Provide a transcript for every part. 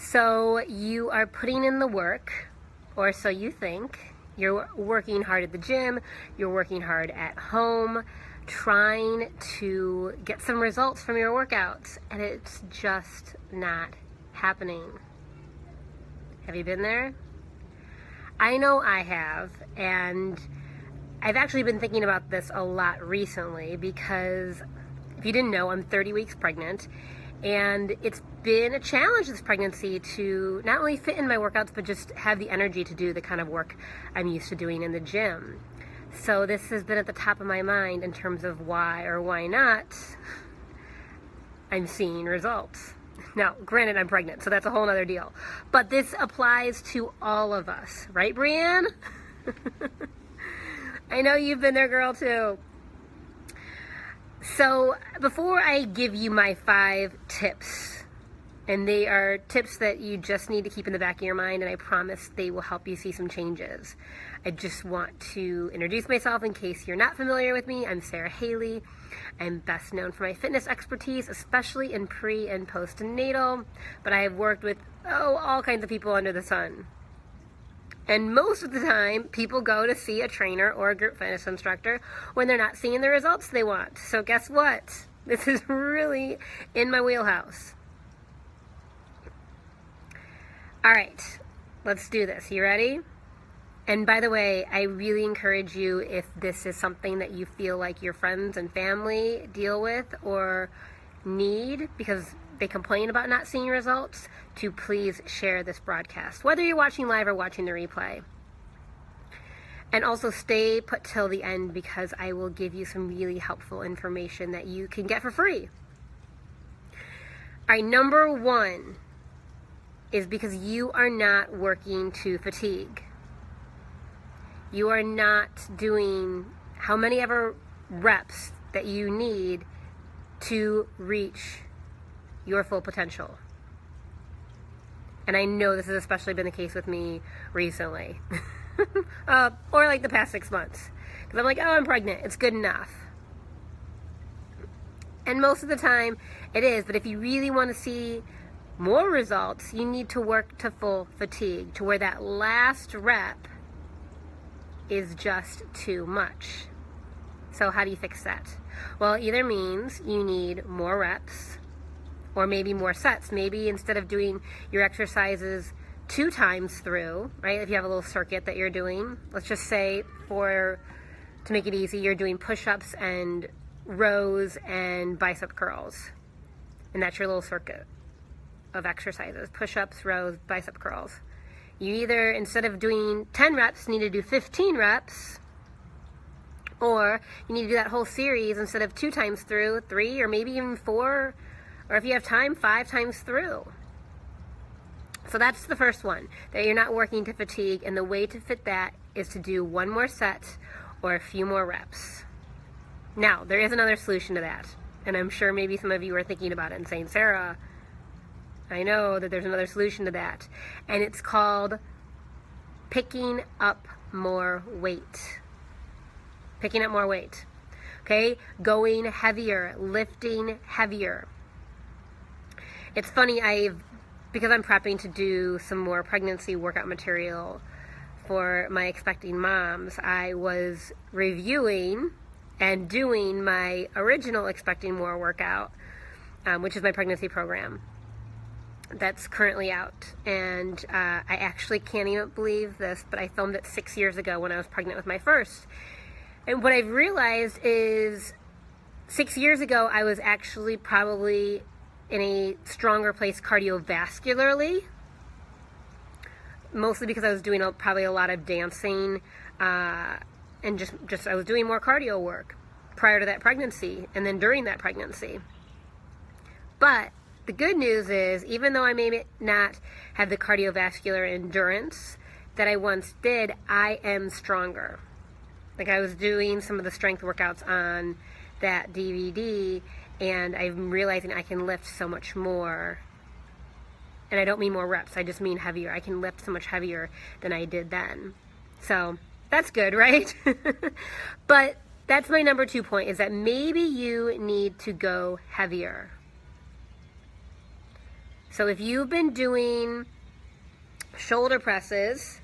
So you are putting in the work, or so you think. You're working hard at the gym, you're working hard at home, trying to get some results from your workouts, and it's just not happening. Have you been there? I know I have, and I've actually been thinking about this a lot recently because if you didn't know, I'm 30 weeks pregnant, and it's been a challenge this pregnancy to not only fit in my workouts, but just have the energy to do the kind of work I'm used to doing in the gym. So this has been at the top of my mind in terms of why or why not I'm seeing results. Now, granted, I'm pregnant, so that's a whole other deal. But this applies to all of us, right, Brianne? I know you've been there, girl, too. So before I give you my 5 tips, and they are tips that you just need to keep in the back of your mind, and I promise they will help you see some changes, I just want to introduce myself in case you're not familiar with me. I'm Sara Haley. I'm best known for my fitness expertise, especially in pre and postnatal, but I have worked with all kinds of people under the sun. And most of the time, people go to see a trainer or a group fitness instructor when they're not seeing the results they want. So guess what? This is really in my wheelhouse. All right, let's do this. You ready? And by the way, I really encourage you, if this is something that you feel like your friends and family deal with or need because they complain about not seeing results, to please share this broadcast, whether you're watching live or watching the replay. And also stay put till the end because I will give you some really helpful information that you can get for free. All right, number 1 is because you are not working to fatigue. You are not doing how many ever reps that you need to reach your full potential. And I know this has especially been the case with me recently. Or like the past 6 months. Because I'm like, oh, I'm pregnant. It's good enough. And most of the time it is. But if you really want to see more results, you need to work to full fatigue, to where that last rep is just too much. So how do you fix that? Well, it either means you need more reps or maybe more sets. Maybe instead of doing your exercises 2 times through, right? If you have a little circuit that you're doing, let's just say to make it easy, you're doing push-ups and rows and bicep curls. And that's your little circuit of exercises. Push-ups, rows, bicep curls. You either, instead of doing 10 reps, need to do 15 reps, or you need to do that whole series instead of 2 times through, 3, or maybe even 4, or if you have time, 5 times through. So that's the first one, that you're not working to fatigue, and the way to fit that is to do 1 more set or a few more reps. Now, there is another solution to that, and I'm sure maybe some of you are thinking about it and saying, Sara, I know that there's another solution to that, and it's called picking up more weight. Picking up more weight, okay? Going heavier, lifting heavier. It's funny, because I'm prepping to do some more pregnancy workout material for my expecting moms, I was reviewing and doing my original Expecting More workout, which is my pregnancy program that's currently out. And I actually can't even believe this, but I filmed it 6 years ago when I was pregnant with my first. And what I've realized is 6 years ago, I was actually probably in a stronger place cardiovascularly, mostly because I was doing probably a lot of dancing, and just I was doing more cardio work prior to that pregnancy and then during that pregnancy. But the good news is, even though I may not have the cardiovascular endurance that I once did, I am stronger. Like, I was doing some of the strength workouts on that DVD, and I'm realizing I can lift so much more. And I don't mean more reps, I just mean heavier. I can lift so much heavier than I did then. So that's good, right? But that's my number 2 point, is that maybe you need to go heavier. So if you've been doing shoulder presses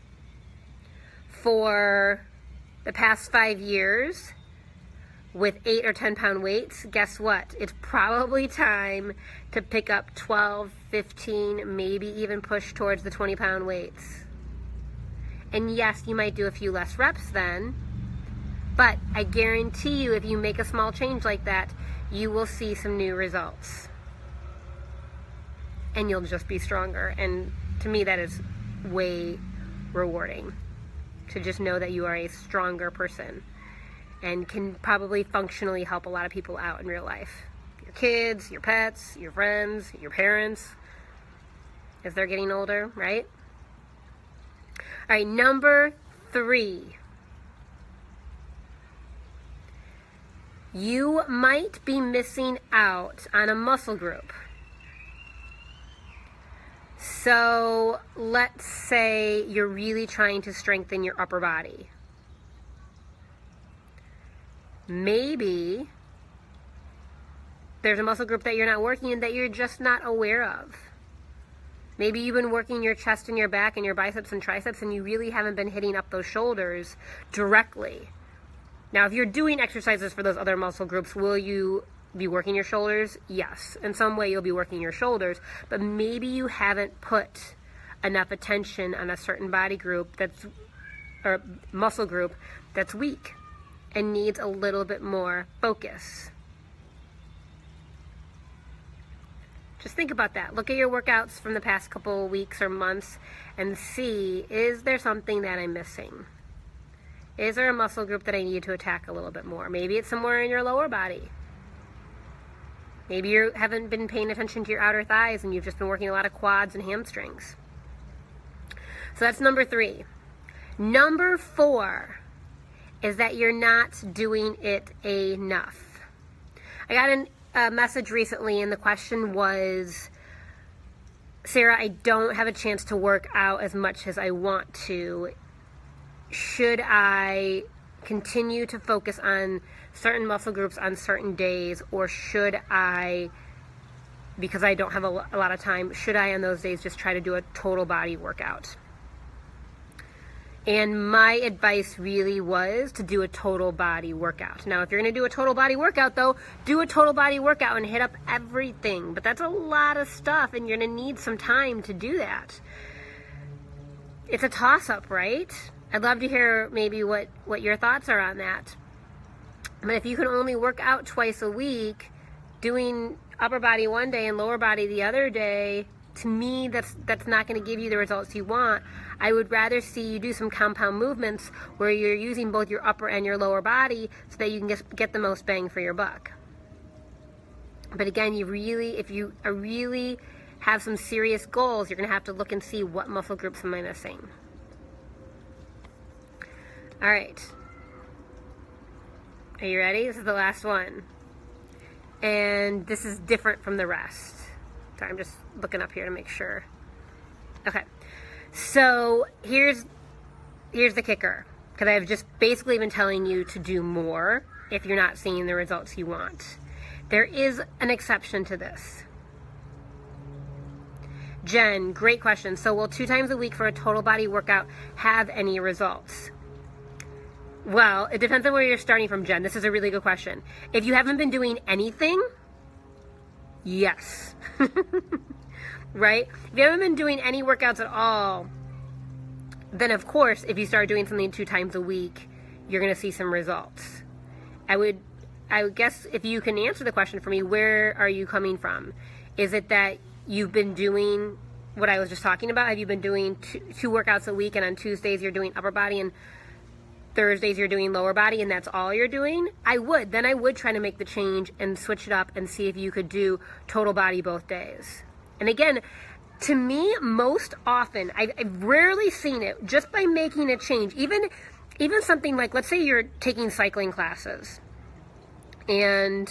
for the past 5 years with 8 or 10 pound weights, guess what? It's probably time to pick up 12, 15, maybe even push towards the 20 pound weights. And yes, you might do a few less reps then, but I guarantee you if you make a small change like that, you will see some new results. And you'll just be stronger. And to me, that is way rewarding, to just know that you are a stronger person and can probably functionally help a lot of people out in real life. Your kids, your pets, your friends, your parents, as they're getting older, right? All right, number 3. You might be missing out on a muscle group. So let's say you're really trying to strengthen your upper body. Maybe there's a muscle group that you're not working in that you're just not aware of. Maybe you've been working your chest and your back and your biceps and triceps and you really haven't been hitting up those shoulders directly. Now, if you're doing exercises for those other muscle groups, will you be working your shoulders? Yes. In some way, you'll be working your shoulders, but maybe you haven't put enough attention on a certain body group or muscle group that's weak and needs a little bit more focus. Just think about that. Look at your workouts from the past couple weeks or months and see, is there something that I'm missing? Is there a muscle group that I need to attack a little bit more? Maybe it's somewhere in your lower body. Maybe you haven't been paying attention to your outer thighs and you've just been working a lot of quads and hamstrings. So that's number 3. Number 4 is that you're not doing it enough. I got a message recently and the question was, Sarah, I don't have a chance to work out as much as I want to. Should I continue to focus on certain muscle groups on certain days, or should I, because I don't have a lot of time, should I on those days just try to do a total body workout? And my advice really was to do a total body workout. Now, if you're going to do a total body workout, though, do a total body workout and hit up everything. But that's a lot of stuff, and you're going to need some time to do that. It's a toss-up, right? I'd love to hear maybe what your thoughts are on that. But if you can only work out twice a week, doing upper body one day and lower body the other day, to me, that's not going to give you the results you want. I would rather see you do some compound movements where you're using both your upper and your lower body so that you can get the most bang for your buck. But again, if you really have some serious goals, you're going to have to look and see what muscle groups am I missing. All right. Are you ready? This is the last one. And this is different from the rest. So I'm just looking up here to make sure. Okay. So here's the kicker. Because I've just basically been telling you to do more if you're not seeing the results you want. There is an exception to this. Jen, great question. So will 2 times a week for a total body workout have any results? Well, it depends on where you're starting from, Jen. This is a really good question. If you haven't been doing anything, yes. Right? If you haven't been doing any workouts at all, then of course, if you start doing something 2 times a week, you're going to see some results. I would guess if you can answer the question for me, where are you coming from? Is it that you've been doing what I was just talking about? Have you been doing two workouts a week, and on Tuesdays you're doing upper body and Thursdays you're doing lower body, and that's all you're doing? I would try to make the change and switch it up and see if you could do total body both days. And again, to me, most often, I've rarely seen it just by making a change. Even something like, let's say you're taking cycling classes and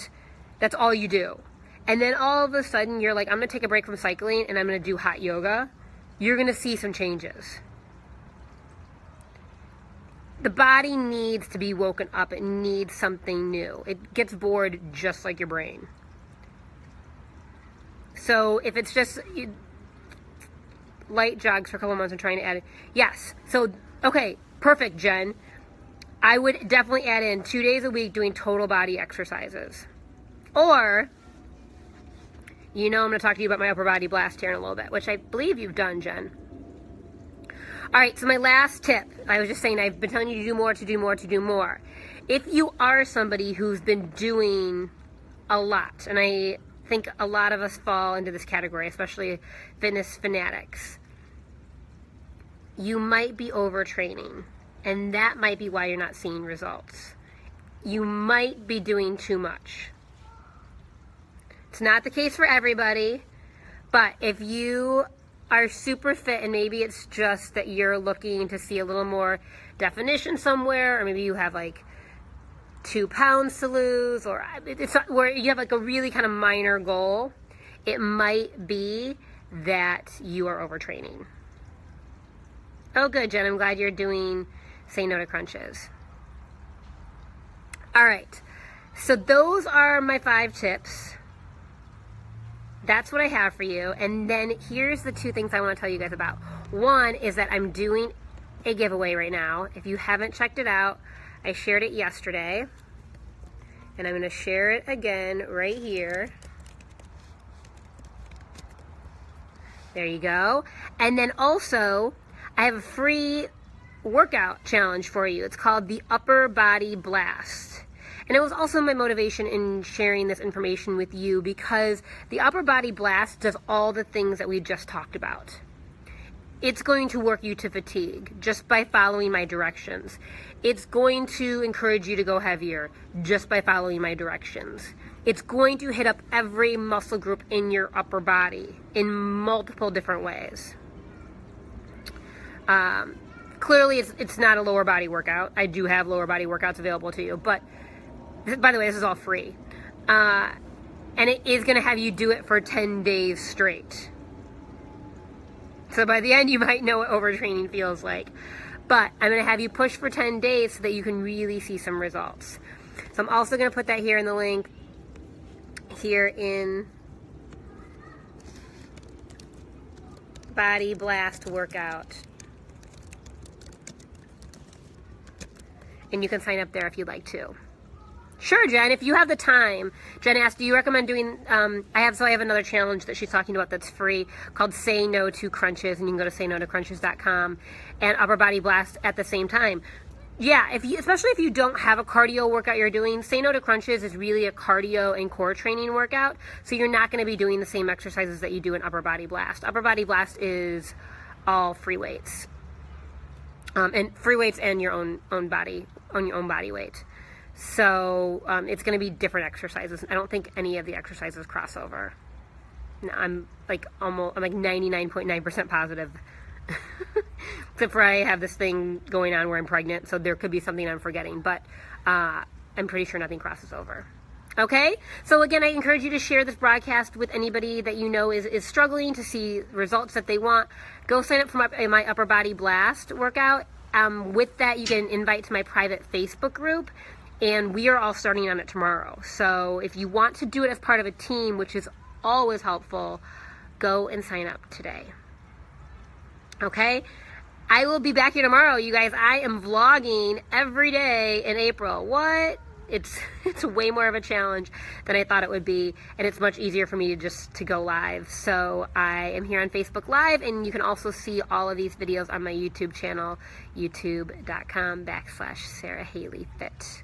that's all you do. And then all of a sudden you're like, I'm going to take a break from cycling and I'm going to do hot yoga. You're going to see some changes. The body needs to be woken up. It needs something new. It gets bored just like your brain. So if it's just light jogs for a couple months and trying to add it. Yes. So, okay, perfect, Jen. I would definitely add in 2 days a week doing total body exercises. Or, I'm going to talk to you about my upper body blast here in a little bit, which I believe you've done, Jen. All right, so my last tip, I was just saying, I've been telling you to do more, to do more, to do more. If you are somebody who's been doing a lot, and I think a lot of us fall into this category, especially fitness fanatics, you might be overtraining. And that might be why you're not seeing results. You might be doing too much. It's not the case for everybody, but if you are super fit and maybe it's just that you're looking to see a little more definition somewhere, or maybe you have like 2 pounds to lose, or it's not, where you have like a really kind of minor goal, it might be that you are overtraining. Oh, good, Jen. I'm glad you're doing Say No to Crunches. All right. So those are my 5 tips. That's what I have for you. And then here's the 2 things I want to tell you guys about. One is that I'm doing a giveaway right now. If you haven't checked it out, I shared it yesterday. And I'm going to share it again right here. There you go. And then also, I have a free workout challenge for you. It's called the Upper Body Blast. And it was also my motivation in sharing this information with you because the Upper Body Blast does all the things that we just talked about. It's going to work you to fatigue just by following my directions. It's going to encourage you to go heavier just by following my directions. It's going to hit up every muscle group in your upper body in multiple different ways. Clearly, it's not a lower body workout. I do have lower body workouts available to you, but by the way, this is all free. And it is going to have you do it for 10 days straight. So by the end, you might know what overtraining feels like. But I'm going to have you push for 10 days so that you can really see some results. So I'm also going to put that here in the link here in Body Blast Workout. And you can sign up there if you'd like to. Sure, Jen, if you have the time. Jen asked, do you recommend doing, I have another challenge that she's talking about that's free called Say No to Crunches, and you can go to saynotocrunches.com and Upper Body Blast at the same time. Yeah, especially if you don't have a cardio workout you're doing, Say No to Crunches is really a cardio and core training workout, so you're not going to be doing the same exercises that you do in Upper Body Blast. Upper Body Blast is all free weights. And free weights and your own body weight. So it's going to be different exercises. I don't think any of the exercises cross over. I'm like 99.9% positive. Except for I have this thing going on where I'm pregnant, so there could be something I'm forgetting, but I'm pretty sure nothing crosses over. Okay? So again, I encourage you to share this broadcast with anybody that you know is struggling to see results that they want. Go sign up for my Upper Body Blast workout. With that, you get an invite to my private Facebook group, and we are all starting on it tomorrow. So if you want to do it as part of a team, which is always helpful, go and sign up today. Okay? I will be back here tomorrow, you guys. I am vlogging every day in April. What? It's way more of a challenge than I thought it would be, and it's much easier for me to go live. So I am here on Facebook Live, and you can also see all of these videos on my YouTube channel, youtube.com/Sara Haley Fit.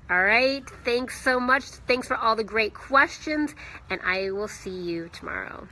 All right, thanks so much. Thanks for all the great questions, and I will see you tomorrow.